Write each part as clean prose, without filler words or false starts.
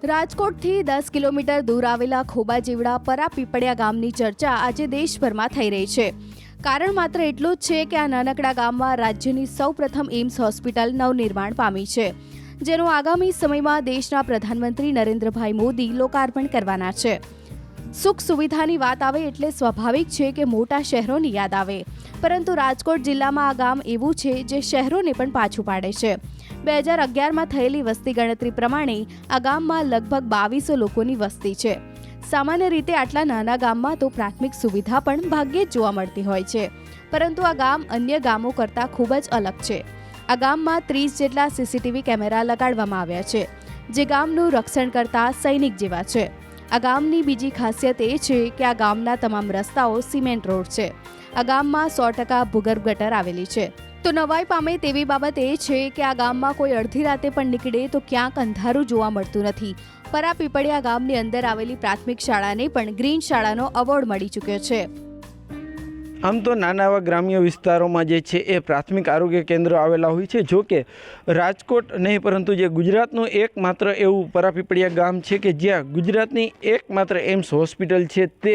રાજકોટથી 10 કિલોમીટર દૂર આવેલા ખોબાજીવડા પરાપીપળિયા ગામની ચર્ચા આજે દેશભરમાં થઈ રહી છે। કારણ માત્ર એટલું જ છે કે આ નાનકડા ગામમાં રાજ્યની સૌપ્રથમ એમ્સ હોસ્પિટલ નવનિર્માણ પામી છે, જેનું આગામી સમયમાં દેશના પ્રધાનમંત્રી નરેન્દ્રભાઈ મોદી લોકાર્પણ કરવાના છે। સુખ સુવિધાની વાત આવે એટલે સ્વાભાવિક છે કે મોટા શહેરોની યાદ આવે, પરંતુ રાજકોટ જિલ્લામાં આ ગામ એવું છે જે શહેરોને પણ પાછું પાડે છે। 2011માં થયેલી વસ્તી ગણતરી પ્રમાણે આ ગામમાં લગભગ 2200 લોકોની વસ્તી છે। સામાન્ય રીતે આટલા નાના ગામમાં તો પ્રાથમિક સુવિધા પણ ભાગ્યે જ જોવા મળતી હોય છે, પરંતુ આ ગામ અન્ય ગામો કરતાં ખૂબ જ અલગ છે। આ ગામમાં 30 જેટલા સીસીટીવી કેમેરા લગાડવામાં આવ્યા છે, જે ગામનું રક્ષણ કરતા સૈનિક જેવા છે। આ ગામની બીજી ખાસિયત એ છે કે આ ગામના તમામ રસ્તાઓ સિમેન્ટ રોડ છે। આ ગામમાં 100% ભૂગર્ભ ગટર આવેલી છે। તો નવાઈ પામે તેવી બાબત એ છે કે આ ગામમાં કોઈ અડધી રાતે પણ નીકળે તો ક્યાંક અંધારું જોવા મળતું નથી। પરાપીપળિયા ગામની અંદર આવેલી પ્રાથમિક શાળાને પણ ગ્રીન શાળાનો એવોર્ડ મળી ચૂક્યો છે। આમ તો નાના એવા ગ્રામ્ય વિસ્તારોમાં જે છે એ પ્રાથમિક આરોગ્ય કેન્દ્રો આવેલા હોય છે। જો કે રાજકોટ નહીં, પરંતુ જે ગુજરાતનું એકમાત્ર એવું પરાપીપળિયા ગામ છે કે જ્યાં ગુજરાતની એકમાત્ર એમ્સ હોસ્પિટલ છે તે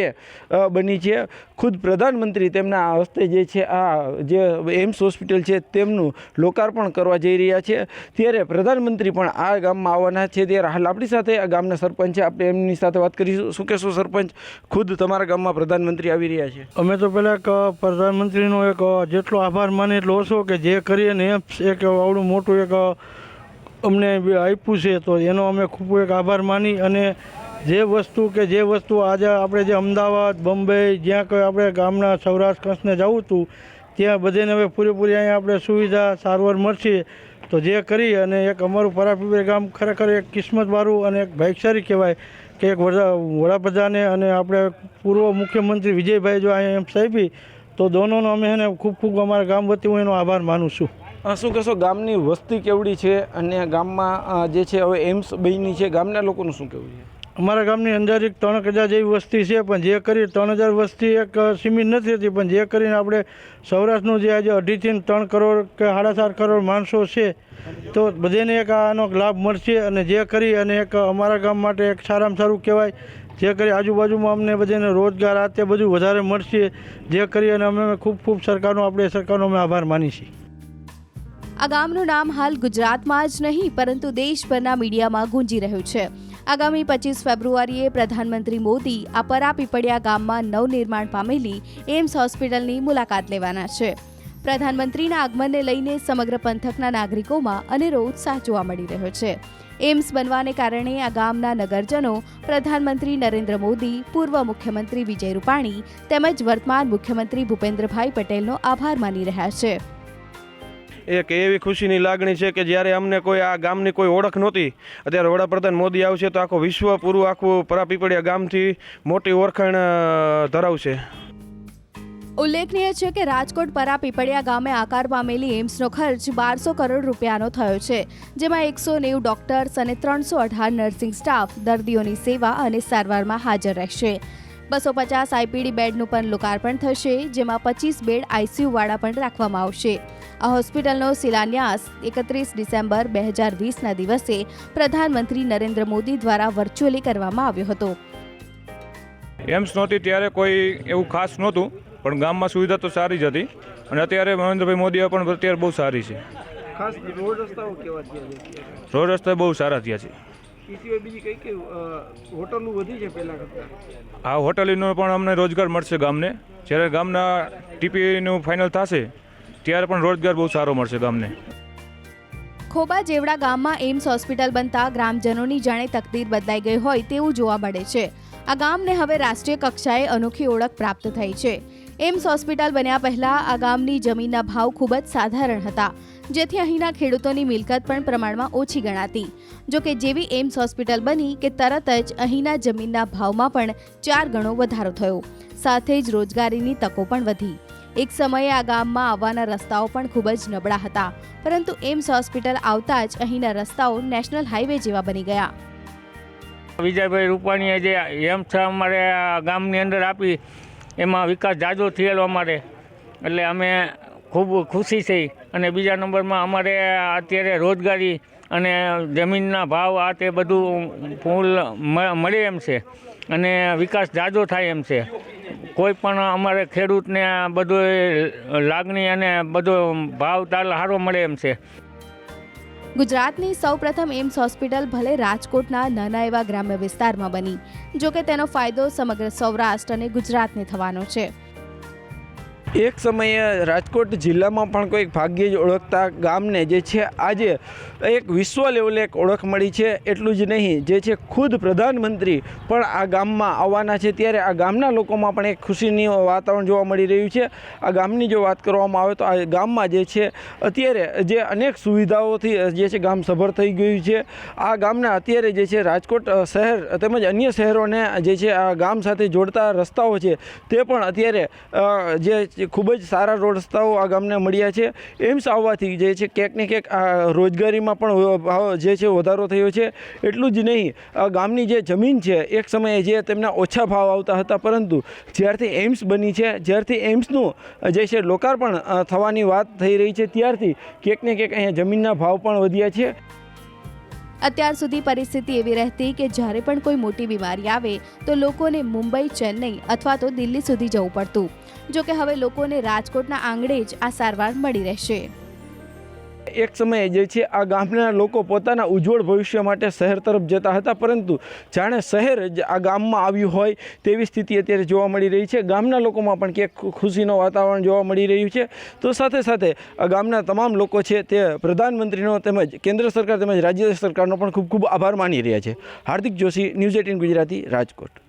બની છે। ખુદ પ્રધાનમંત્રી તેમના હસ્તે જે છે આ જે એમ્સ હોસ્પિટલ છે તેમનું લોકાર્પણ કરવા જઈ રહ્યા છે, ત્યારે પ્રધાનમંત્રી પણ આ ગામમાં આવવાના છે। ત્યારે હાલ આપણી સાથે આ ગામના સરપંચ છે, આપણે એમની સાથે વાત કરીશું। શું કહેશો સરપંચ, ખુદ તમારા ગામમાં પ્રધાનમંત્રી આવી રહ્યા છે? અમે તો પહેલાં પ્રધાનમંત્રીનો એક જેટલો આભાર માને એટલો ઓછો કે જે કરીને એક આવડું મોટું એક અમને આપ્યું છે, તો એનો અમે ખૂબ એક આભાર માની અને જે વસ્તુ આજે આપણે જે અમદાવાદ, બોમ્બે, જ્યાં કોઈ આપણે ગામના સૌરાષ્ટ્ર કચ્છને જવું હતું ત્યાં બધાને હવે પૂરેપૂરી અહીંયા આપણે સુવિધા સારવાર મળશે। તો જે કરી અને એક અમારું પરાપીપળિયા ગામ ખરેખર એક કિસ્મતવાળું અને એક ભાગ્યશાળી કહેવાય કે એક વડાપ્રધાને અને આપણે પૂર્વ મુખ્યમંત્રી વિજયભાઈ જો અહીંયા એમ સાહેબી, તો દોનોનો અમે એને ખૂબ અમારા ગામ વતી હું એનો આભાર માનું છું। શું કહેશો, ગામની વસ્તી કેવડી છે અને ગામમાં જે છે હવે એમ્સ બની છે, ગામના લોકોનું શું કહેવું છે? અમારા ગામની અંદાજિત 3000 જેવી વસ્તી છે, પણ જે કરી 3000 વસ્તી એક સીમિત નથી હતી, પણ જે કરીને આપણે સૌરાષ્ટ્રનું જે આજે 2.5 થી 3 કરોડ કે 4.5 કરોડ માણસો છે, તો બધાને એક આનો લાભ મળશે અને જે કરી અને એક અમારા ગામ માટે એક સારામાં સારું કહેવાય। જે કરી આજુબાજુમાં અમને બધાને રોજગાર આ તે બધું વધારે મળશે, જે કરી અને અમે ખૂબ સરકારનો અમે આભાર માની છીએ। આ ગામનું નામ હાલ ગુજરાતમાં જ નહીં પરંતુ દેશભરના મીડિયામાં ગુંજી રહ્યું છે। આગામી 25 ફેબ્રુઆરીએ પ્રધાનમંત્રી મોદી આ પરાપીપળિયા ગામમાં નવનિર્માણ પામેલી એમ્સ હોસ્પિટલની મુલાકાત લેવાના છે। પ્રધાનમંત્રીના આગમનને લઈને સમગ્ર પંથકના નાગરિકોમાં અનેરો ઉત્સાહ જોવા મળી રહ્યો છે। એમ્સ બનવાને કારણે આ ગામના નગરજનો પ્રધાનમંત્રી નરેન્દ્ર મોદી, પૂર્વ મુખ્યમંત્રી વિજય રૂપાણી તેમજ વર્તમાન મુખ્યમંત્રી ભૂપેન્દ્રભાઈ પટેલનો આભાર માની રહ્યા છે। એક એવી ખુશીની લાગણી છે કે જ્યારે અમને કોઈ આ ગામની કોઈ ઓળખ નહોતી, અત્યારે વડાપ્રધાન મોદી આવશે તો આખો વિશ્વ પૂરું આખું પરાપીપળિયા ગામથી મોટી ઓળખાણ ધરાવશે। ઉલ્લેખનીય છે કે રાજકોટ પરાપીપળિયા ગામે આકાર પામેલી એમ્સનો ખર્ચ 1200 કરોડ રૂપિયાનો થયો છે, જેમાં 190 ડોક્ટર્સ અને 318 નર્સિંગ સ્ટાફ દર્દીઓની સેવા અને સારવારમાં હાજર રહેશે। 250 આઈપીડી બેડનું પણ લોકાર્પણ થશે, જેમાં 25 બેડ આઈસીયુ વાળા પણ રાખવામાં આવશે। આ હોસ્પિટલનો શિલાન્યાસ 31 ડિસેમ્બર 2020ના દિવસે પ્રધાનમંત્રી નરેન્દ્ર મોદી દ્વારા વર્ચ્યુઅલી કરવામાં આવ્યો હતો। એમ્સ નહોતી ત્યારે કોઈ એવું ખાસ નહોતું, પણ ગામમાં સુવિધા તો સારી જ હતી અને અત્યારે નરેન્દ્રભાઈ મોદીએ પણ અત્યારે બહુ સારી છે। ખાસ રોડ રસ્તાઓ કેવા થયા છે? રોડ રસ્તા બહુ સારા થયા છે। એ સિવાય બીજી કઈ હોટલો વધી છે પહેલાં કરતાં? આ હોટલીનો પણ અમને રોજગાર મળશે ગામને। જ્યારે ગામના ટીપીનું ફાઇનલ થશે ત્યારે પણ રોજગાર બહુ સારો મળશે ગામને। ખોબાજેવડા ગામમાં એમ્સ હોસ્પિટલ બનતા ગ્રામજનોની જાણે તકદીર બદલાઈ ગઈ હોય તેવું જોવા મળે છે। આ ગામને હવે રાષ્ટ્રીય કક્ષાએ અનોખી ઓળખ પ્રાપ્ત થઈ છે। એમ્સ હોસ્પિટલ બન્યા પહેલા આ ગામની જમીનના ભાવ ખૂબ જ સાધારણ હતા, જેથી અહીંના ખેડૂતોની મિલકત પણ પ્રમાણમાં ઓછી ગણાતી। જો કે જેવી એમ્સ હોસ્પિટલ બની કે તરત જ અહીંના જમીનના ભાવમાં પણ 4 ગણો વધારો થયો, સાથે જ રોજગારીની તકો પણ વધી। એક સમયે આ ગામમાં આવવાના રસ્તાઓ પણ ખૂબ જ નબળા હતા, પરંતુ એમ્સ હોસ્પિટલ આવતા જ અહીંના રસ્તાઓ નેશનલ હાઈવે જેવા બની ગયા। વિજયભાઈ રૂપાણીએ જે એમ્સ અમારે ગામની અંદર આપી એમાં વિકાસ જાજો થયેલો અમારે, એટલે અમે ખૂબ ખુશી છે। અને બીજા નંબરમાં અમારે અત્યારે રોજગારી અને જમીનના ભાવ આ તે બધું ફૂલ મળે એમ છે અને વિકાસ જાજો થાય એમ છે. કોઈ પણ અમારે ખેડૂતને આ બધું લાગણી અને બધો ભાવ તાલ સારો મળે એમ છે. ગુજરાતની સૌપ્રથમ એમ્સ હોસ્પિટલ ભલે રાજકોટના નાના એવા ગ્રામ્ય વિસ્તારમાં બની, જોકે તેનો ફાયદો સમગ્ર સૌરાષ્ટ્ર અને ગુજરાતને થવાનો છે. એક સમયે રાજકોટ જિલ્લામાં પણ કોઈક ભાગ્યે જ ઓળખતા ગામને જે છે આજે એક વિશ્વ લેવલે એક ઓળખ મળી છે. એટલું જ નહીં, જે છે ખુદ પ્રધાનમંત્રી પણ આ ગામમાં આવવાના છે, ત્યારે આ ગામના લોકોમાં પણ એક ખુશીની વાતાવરણ જોવા મળી રહ્યું છે. આ ગામની જો વાત કરવામાં આવે તો આ ગામમાં જે છે અત્યારે જે અનેક સુવિધાઓથી જે છે ગામ સભર થઈ ગયું છે. આ ગામના અત્યારે જે છે રાજકોટ શહેર તેમજ અન્ય શહેરોને જે છે આ ગામ સાથે જોડતા રસ્તાઓ છે તે પણ અત્યારે જે ખૂબ જ સારા રોડ રસ્તાઓ આ ગામને મળ્યા છે. એમ્સ આવવાથી જે છે ક્યાંક ને ક્યાંક આ રોજગારીમાં પણ જે છે વધારો થયો છે. એટલું જ નહીં, આ ગામની જે જમીન છે એક સમયે જે તેમના ઓછા ભાવ આવતા હતા, પરંતુ જ્યારથી એમ્સ બની છે, જ્યારથી એમ્સનું જે છે લોકાર્પણ થવાની વાત થઈ રહી છે, ત્યારથી ક્યાંક ને ક્યાંક અહીંયા જમીનના ભાવ પણ વધ્યા છે. અત્યાર સુધી પરિસ્થિતિ એવી રહેતી કે જ્યારે પણ કોઈ મોટી બીમારી આવે તો લોકોને મુંબઈ, ચેન્નઈ અથવા તો દિલ્હી સુધી જવું પડતું. જોકે હવે લોકોને રાજકોટના આંગણે જ આ સારવાર મળી રહેશે. એક સમયે જે છે આ ગામના લોકો પોતાના ઉજ્જવળ ભવિષ્ય માટે શહેર તરફ જતા હતા, પરંતુ જાણે શહેર જ આ ગામમાં આવ્યું હોય તેવી સ્થિતિ અત્યારે જોવા મળી રહી છે. ગામના લોકોમાં પણ ક્યાંક ખુશીનું વાતાવરણ જોવા મળી રહ્યું છે. તો સાથે સાથે આ ગામના તમામ લોકો છે તે પ્રધાનમંત્રીનો તેમજ કેન્દ્ર સરકાર તેમજ રાજ્ય સરકારનો પણ ખૂબ ખૂબ આભાર માની રહ્યા છે. હાર્દિક જોશી, ન્યૂઝ 18 ગુજરાતી, રાજકોટ.